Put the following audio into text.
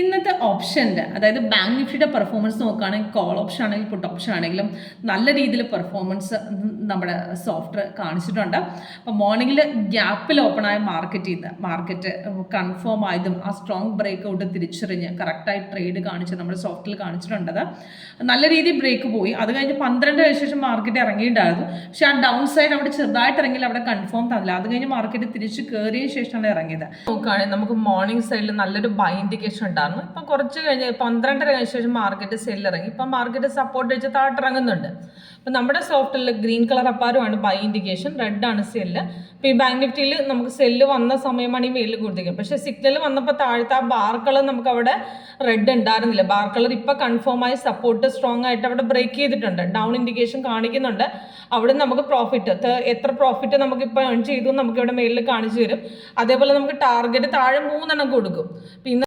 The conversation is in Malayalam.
ഇന്നത്തെ ഓപ്ഷൻ്റെ അതായത് ബാങ്ക് നിഫ്റ്റിയുടെ പെർഫോമൻസ് നോക്കുകയാണെങ്കിൽ കോൾ ഓപ്ഷൻ ആണെങ്കിലും പുട്ട് ഓപ്ഷൻ ആണെങ്കിലും നല്ല രീതിയിൽ പെർഫോമൻസ് നമ്മുടെ സോഫ്റ്റ്വെയർ കാണിച്ചിട്ടുണ്ട്. അപ്പോൾ മോർണിംഗിൽ ഗ്യാപ്പിൽ ഓപ്പണായ മാർക്കറ്റ് കൺഫേം ആയതും ആ സ്ട്രോങ് ബ്രേക്ക് ഔട്ട് തിരിച്ചറിഞ്ഞ് കറക്റ്റായി ട്രേഡ് കാണിച്ച് നമ്മുടെ സോഫ്റ്റ്വെയർ കാണിച്ചിട്ടുണ്ടത്. നല്ല രീതിയിൽ ബ്രേക്ക് പോയി. അത് കഴിഞ്ഞ് 12 ശേഷം മാർക്കറ്റ് ഇറങ്ങിയിട്ടുണ്ടായിരുന്നു. പക്ഷെ ആ ഡൗൺ സൈഡ് അവിടെ ചെറുതായിട്ട് ഇറങ്ങിയില്ല, അവിടെ കൺഫേം തന്നില്ല. അത് കഴിഞ്ഞ് മാർക്കറ്റ് തിരിച്ച് കയറിയ ശേഷമാണ് ഇറങ്ങിയത്. നോക്കുകയാണെങ്കിൽ നമുക്ക് മോർണിംഗ് സൈഡിൽ നല്ലൊരു ബൈ ഇൻഡിക്കേഷൻ ഉണ്ടായിരുന്നു. ഇപ്പം കുറച്ച് കഴിഞ്ഞ് 12 കഴിഞ്ഞ ശേഷം മാർക്കറ്റ് സെല്ലിൽ ഇറങ്ങി. ഇപ്പം മാർക്കറ്റ് സപ്പോർട്ട് വെച്ച് താഴ്ത്തിറങ്ങുന്നുണ്ട്. അപ്പം നമ്മുടെ സോഫ്റ്റ്വെയറിൽ ഗ്രീൻ കളർ അപ്പാരുമാണ് ബൈ ഇൻഡിക്കേഷൻ, റെഡ് ആണ് സെല്ല്. ഇപ്പോൾ ഈ ബാങ്ക് നിഫ്റ്റിയിൽ നമുക്ക് സെല്ല് വന്ന സമയമാണ് ഈ മെയിൽ കൊടുത്തിരിക്കുന്നത്. പക്ഷേ സിഗ്നൽ വന്നപ്പോൾ താഴത്തെ ആ ബാർ കളർ നമുക്ക് അവിടെ റെഡ് ഉണ്ടായിരുന്നില്ല. ബാർ കളർ ഇപ്പോൾ കൺഫേം ആയി സപ്പോർട്ട് സ്ട്രോങ് ആയിട്ട് അവിടെ ബ്രേക്ക് ചെയ്തിട്ടുണ്ട്. ഡൗൺ ഇൻഡിക്കേഷൻ കാണിക്കുന്നുണ്ട്. അവിടെ നമുക്ക് പ്രോഫിറ്റ് എത്ര പ്രോഫിറ്റ് നമുക്ക് ഇപ്പോൾ ഏൺ ചെയ്തു നമുക്ക് ഇവിടെ മെയിലിൽ കാണിച്ചു തരും. അതേപോലെ നമുക്ക് ടാർഗറ്റ് താഴെ 3 കൊടുക്കും. പിന്നെ